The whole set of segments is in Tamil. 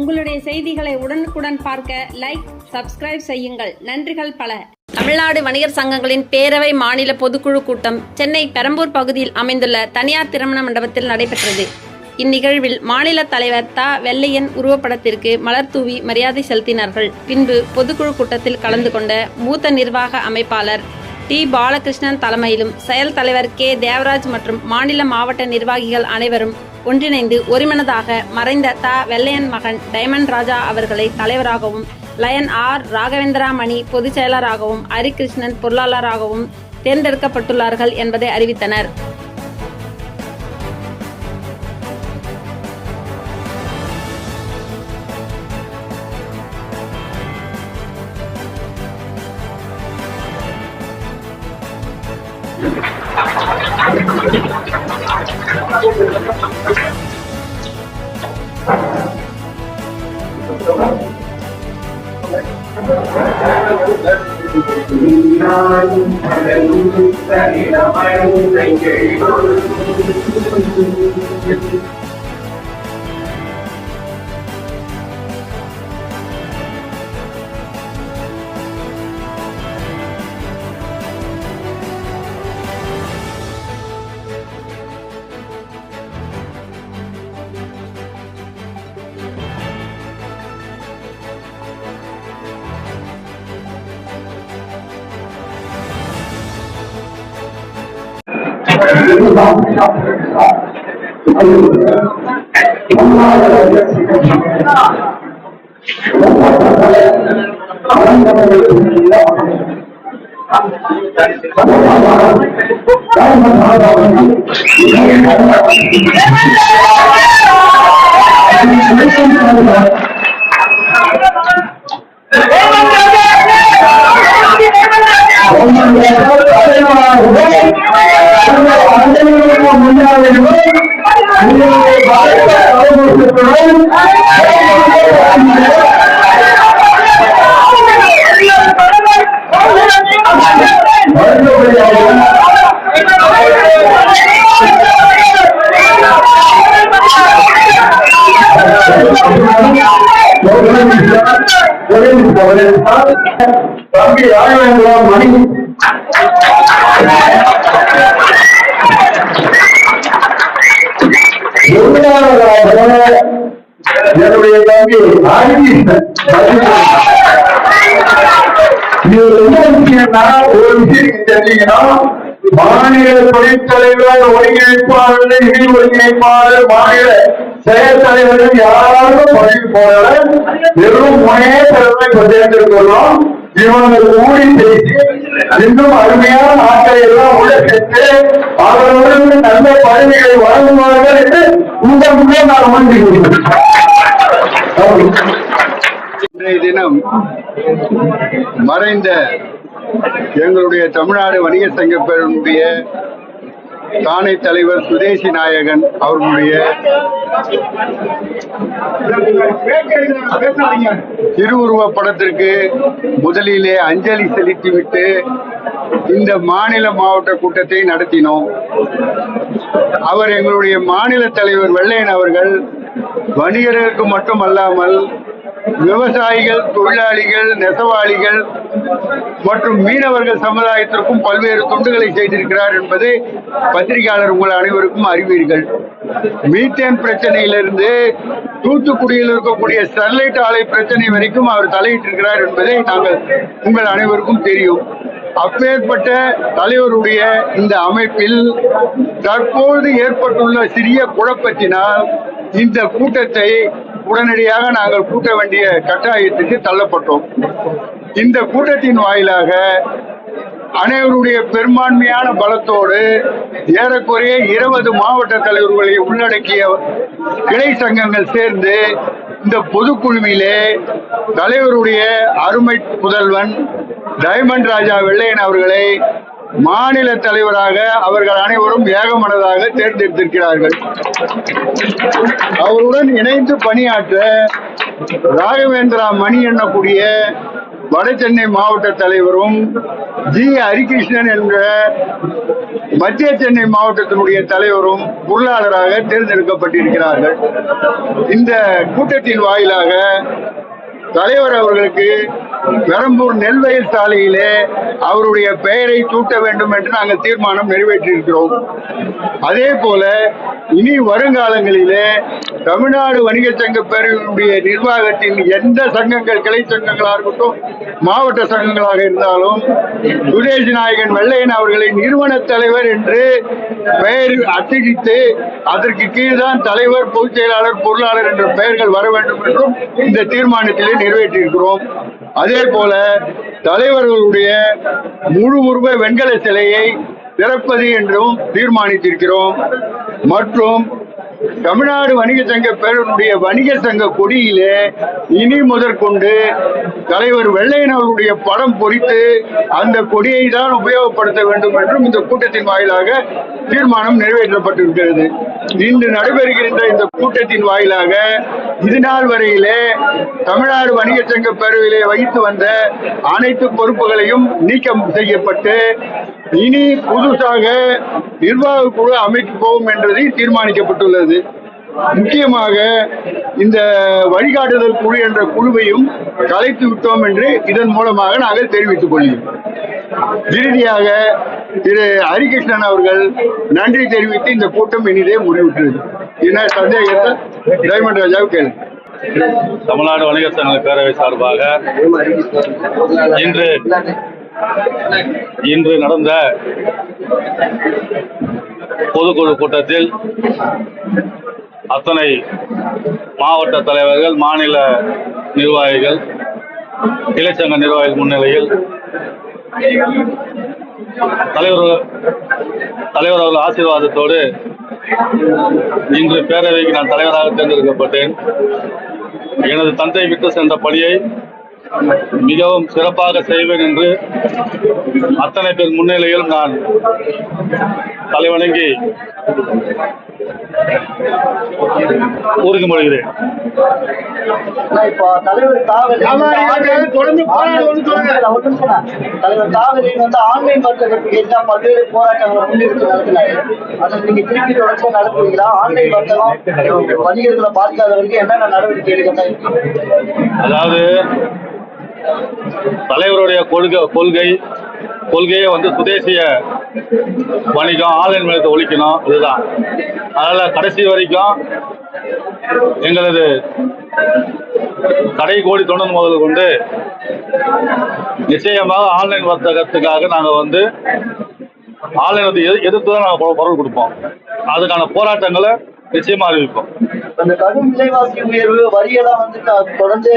உங்களுடைய செய்திகளை உடனுக்குடன் பார்க்க லைக், சப்ஸ்கிரைப் செய்யுங்கள். நன்றிகள் பல. தமிழ்நாடு வணிகர் சங்கங்களின் பேரவை மாநில பொதுக்குழு கூட்டம் சென்னை பெரம்பூர் பகுதியில் அமைந்துள்ள தனியார் திருமண மண்டபத்தில் நடைபெற்றது. இந்நிகழ்வில் மாநில தலைவர் தா. வெள்ளையன் உருவப்படத்திற்கு மலர் தூவி மரியாதை செலுத்தினார்கள். பின்பு பொதுக்குழு கூட்டத்தில் கலந்து கொண்ட மூத்த நிர்வாக அமைப்பாளர் டி. பாலகிருஷ்ணன் தலைமையிலும் செயல் தலைவர் கே. தேவராஜ் மற்றும் மாநில மாவட்ட நிர்வாகிகள் அனைவரும் ஒன்றிணைந்து ஒருமனதாக மறைந்த தா. வெள்ளையன் மகன் டைமண்ட் ராஜா அவர்களை தலைவராகவும், லயன் ஆர். ராகவேந்திரா மணி பொதுச் செயலராகவும், ஹரிகிருஷ்ணன் பொருளாளராகவும் தேர்ந்தெடுக்கப்பட்டுள்ளார்கள் என்பதை அறிவித்தனர். தம்பி ராகவேந்திரா மணி என்னுடைய தம்பி இது என்ன விஷயம்னா, ஒரு விஷயம் தெரிஞ்சீங்கன்னா, மாநில தொழிற்சலைவர், ஒருங்கிணைப்பாளர், இணை ஒருங்கிணைப்பாளர், மாநில செயல் தலைவர்கள் யாரும் பதவி போல வெறும் முனையே திறமை தேர்ந்தெடுக்கிறோம். இவங்க கூடி பேசி இன்னும் அருமையான நாட்களை எல்லாம் உள்ள சேர்த்து அவர்களுக்கு நல்ல பதவிகளை வழங்குவார்கள் என்று உங்கள் முன்னே நான் உணர்ந்துகிறேன். இன்றைய தினம் மறைந்த எங்களுடைய தமிழ்நாடு வணிகர் சங்க பேரவையுடைய தானை தலைவர் சுதேசி நாயகன் அவர்களுடைய திருவுருவ படத்திற்கு முதலிலே அஞ்சலி செலுத்திவிட்டு இந்த மாநில மாவட்ட கூட்டத்தை நடத்தினோம். அவர் எங்களுடைய மாநில தலைவர் வெள்ளையன் அவர்கள் வணிகர்களுக்கு மட்டுமல்லாமல் விவசாயிகள், தொழிலாளிகள், நெசவாளிகள் மற்றும் மீனவர்கள் சமுதாயத்திற்கும் பல்வேறு தொண்டுகளை செய்திருக்கிறார் என்பதை பத்திரிகையாளர் உங்கள் அனைவருக்கும் அறிவீர்கள். மீத்தேன் பிரச்சனையிலிருந்து தூத்துக்குடியில் இருக்கக்கூடிய ஸ்டெர்லைட் ஆலை பிரச்சனை வரைக்கும் அவர் தலையிட்டிருக்கிறார் என்பதை நாங்கள் உங்கள் அனைவருக்கும் தெரியும். அப்பேற்பட்ட தலைவருடைய இந்த அமைப்பில் தற்போது ஏற்பட்டுள்ள சிறிய குழப்பத்தினால் இந்த கூட்டத்தை உடனடியாக நாங்கள் கூட்ட வேண்டிய கட்டாயத்துக்கு தள்ளப்பட்டோம். இந்த கூட்டத்தின் வாயிலாக அனைவருடைய பெரும்பான்மையான பலத்தோடு ஏறக்குறைய 20 மாவட்ட தலைவர்களை உள்ளடக்கிய கிளை சங்கங்கள் சேர்ந்து இந்த பொதுக்குழுவிலே தலைவருடைய அருமை புதல்வன் டைமண்ட் ராஜா வெள்ளையன் அவர்களை மாநில தலைவராக அவர்கள் அனைவரும் ஏகமனதாக தேர்ந்தெடுத்திருக்கிறார்கள். அவருடன் இணைந்து பணியாற்ற ராகவேந்திரா மணி எண்ணக்கூடிய வட சென்னை மாவட்ட தலைவரும் ஜி ஹரிகிருஷ்ணன் என்ற மத்திய சென்னை மாவட்டத்தினுடைய தலைவரும் பொருளாளராக தேர்ந்தெடுக்கப்பட்டிருக்கிறார்கள். இந்த கூட்டத்தின் வாயிலாக தலைவர் அவர்களுக்கு பெரம்பூர் நெல்வயல் சாலையிலே அவருடைய பெயரை சூட்ட வேண்டும் என்று நாங்கள் தீர்மானம் நிறைவேற்றியிருக்கிறோம். அதே போல இனி வருங்காலங்களிலே தமிழ்நாடு வணிக சங்க பேரவையினுடைய நிர்வாகத்தின் எந்த சங்கங்கள், கிளை சங்கங்களாக இருக்கட்டும், மாவட்ட சங்கங்களாக இருந்தாலும் சுதேசி நாயகன் வெள்ளையன் அவர்களை நிறுவன தலைவர் என்று பெயர் அச்சடித்து அதற்கு கீழ்தான் தலைவர், பொதுச் செயலாளர், பொருளாளர் என்ற பெயர்கள் வர வேண்டும் என்றும் இந்த தீர்மானத்திலே நிறைவேற்றியிருக்கிறோம். அதே போல தலைவர்களுடைய முழு உருவ வெண்கல சிலையை திறப்பது என்றும் தீர்மானித்திருக்கிறோம். மற்றும் தமிழ்நாடு வணிக சங்க பேரவையினுடைய வணிக சங்க கொடியிலே இனி முதற்கொண்டு தலைவர் வெள்ளையன் அவர்களுடைய படம் பொறித்து அந்த கொடியை தான் உபயோகப்படுத்த வேண்டும் என்றும் இந்த கூட்டத்தின் வாயிலாக தீர்மானம் நிறைவேற்றப்பட்டிருக்கிறது. இன்று நடைபெறுகின்ற இந்த கூட்டத்தின் வாயிலாக இதுநாள் வரையிலே தமிழ்நாடு வணிக சங்க பேரவையிலே வகித்து வந்த அனைத்து பொறுப்புகளையும் நீக்கம் செய்யப்பட்டு இனி புதுசாக நிர்வாக குழு அமைக்கப்போம் என்பதை தீர்மானிக்கப்பட்டுள்ளது. முக்கியமாக இந்த வழிகாட்டுதல் குழு என்ற குழுவையும் கலைத்து விட்டோம் என்று இதன் மூலமாக நாங்கள் தெரிவித்துக் கொள்கிறோம். இறுதியாக திரு ஹரிகிருஷ்ணன் அவர்கள் நன்றி தெரிவித்து இந்த கூட்டம் இனிதே முடிவுற்றது. என்ன சந்தேகத்தை டைமண்ட் ராஜாவுக்கு கேளு. தமிழ்நாடு வணிகர் சங்க பேரவை சார்பாக இன்று நடந்த பொதுக்குழு கூட்டத்தில் அத்தனை மாவட்ட தலைவர்கள், மாநில நிர்வாகிகள், கிளைச்சங்க நிர்வாகிகள் முன்னிலையில் தலைவர் அவர்கள் ஆசீர்வாதத்தோடு இன்று பேரவைக்கு நான் தலைவராக தேர்ந்தெடுக்கப்பட்டேன். எனது தந்தை விட்டு சென்ற பணியை மிகவும் சிறப்பாக செய்வேன் என்று அத்தனை பேர் முன்னிலையில் நான் தலைவணங்கி உறுதிமொழிகிறேன். தலைவர் தாவலின் ஆன்லைன் வர்த்தகத்துக்கு எதிராக பல்வேறு போராட்டங்களை முன்னெடுத்து நடத்தினாரு. அதை நீங்க திருப்பி தொடர்ச்சி நடத்துவீங்களா? ஆன்லைன் வர்த்தகம் வணிகர்களை பாதிக்காதவருக்கு என்னென்ன நடவடிக்கை எடுக்க? அதாவது தலைவருடைய கொள்கையை சுதேசிய வணிகம், ஆன்லைன் வணிகத்தை ஒழிக்கணும், இதுதான். அதனால கடைசி வரைக்கும் எங்களது கடை கோடி தொண்ணூறு முதல் கொண்டு நிச்சயமாக ஆன்லைன் வர்த்தகத்துக்காக நாங்கள் ஆன்லைன் எதிர்த்து தான் நாங்கள் பொருள் கொடுப்போம். அதுக்கான போராட்டங்களை நிச்சயமா அறிவிப்போம். அந்த கடும் விலைவாசி உயர்வு வரியெல்லாம் தொடர்ந்து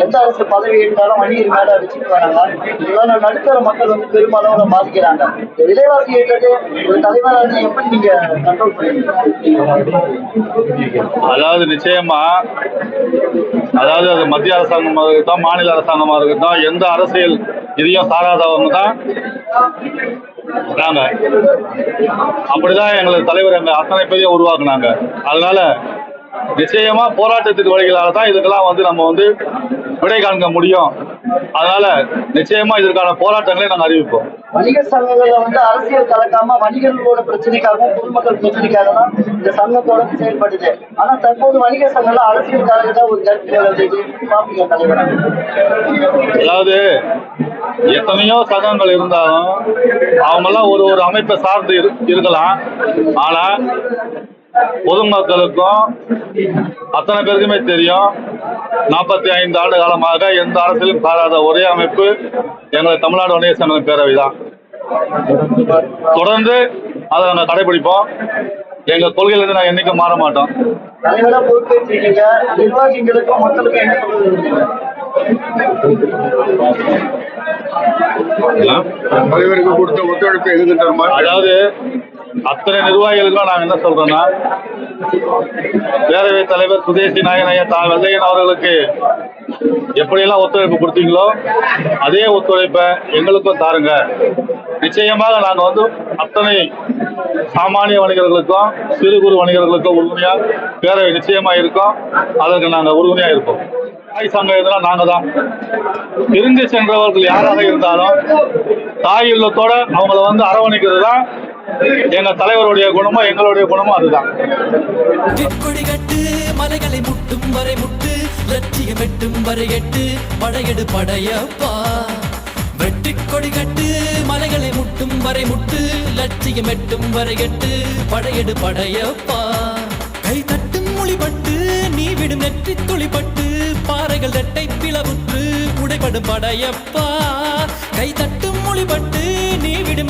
எந்த அரசு பதவி ஏற்றாலும் வணிகர் மேல வச்சுட்டு வராங்க. இதெல்லாம் நடுத்தர மக்கள் பெருமளவுல பாதிக்கிறாங்க. விலைவாசி ஏற்றது ஒரு தலைவராக எப்படி நீங்க கண்ட்ரோல் பண்ணுவீங்க? அதாவது நிச்சயமா அது மத்திய அரசாங்கமாக இருக்கட்டும், மாநில அரசாங்கமா இருக்கட்டும், எந்த அரசியல் இதையும் சாராதவங்க தான் நாங்க. அப்படிதான் எங்களது தலைவர் எங்க அத்தனை பேரையும் உருவாக்குனாங்க. அதனால நிச்சயமா போராட்டத்திற்கு வழிகளால தான் இதுக்கெல்லாம் நம்ம விடை காண்க முடியும். அதனால நிச்சயமா இதற்கான போராட்டங்களை நாங்கள் அறிவிப்போம். வணிக சங்கங்கள்ல அரசியல் கலக்காம வணிகர்களோட பிரச்சனைக்காகவும் பொதுமக்கள் பிரச்சனைக்காக தான் இந்த சங்கத்தோட செயல்படுது. ஆனா தற்போது வணிக சங்கங்கள் அரசியல் கலக்கதான் ஒரு கருத்து. அதாவது எத்தனையோ சங்கங்கள் இருந்தாலும் அவங்கெல்லாம் ஒரு அமைப்பை சார்ந்து இருக்கலாம். ஆனா பொதுமக்களுக்கும் அத்தனை பேருக்குமே தெரியும், 45 ஆண்டு காலமாக எந்த அரசியலும் சாராத ஒரே அமைப்பு எங்கள் தமிழ்நாடு வணிக சங்க பேரவை தான். தொடர்ந்து அதை நாங்கள் கடைபிடிப்போம். எங்க கொள்கையிலிருந்து நாங்கள் என்னைக்கும் மாற மாட்டோம். தலைவருக்கு கொடுத்த ஒத்துழைப்பு எதுக்கு? அதாவது அத்தனை நிர்வாகிகளுக்கும் நாங்கள் என்ன சொல்றோம்னா, பேரவை தலைவர் சுதேசி நாயகன் வெள்ளையன் அவர்களுக்கு எப்படியெல்லாம் ஒத்துழைப்பு கொடுத்தீங்களோ அதே ஒத்துழைப்பை எங்களுக்கும் தாருங்க. நிச்சயமாக நாங்கள் அத்தனை சாமானிய வணிகர்களுக்கும் சிறு குறு வணிகர்களுக்கும் உறுதுணையா பேரவை நிச்சயமா இருக்கும். அதற்கு நாங்கள் உறுதுணையா இருப்போம். சங்கம் எதுனா நாங்கள் தான். பிரிந்து சென்றவர்கள் யாராக இருந்தாலும் தாய் இல்லத்தோட அவங்கள வந்து அரவணைக்கிறது தான் எங்க தலைவருடைய குணமும் எங்களுடைய குணமும் அதுதான். வெட்கொடி கட்டு மலைகளை முட்டும் வரை முட்டு லட்சியம் எட்டும் வரை எட்டு படையெடு படையப்பா. வெற்றி கொடி கட்டு மலைகளை முட்டும் வரை முட்டு லட்சியம் எட்டும் வரை எட்டு படையெடு படையப்பா. கை தட்டும் மொழிபட்டு நீ விடும் நெற்றி துளிப்பட்டு பாறைகள் ரெட்டை பிளவுற்று உடைபடும் படையப்பா. கை தட்டும் மொழிபட்டு நீ விடும்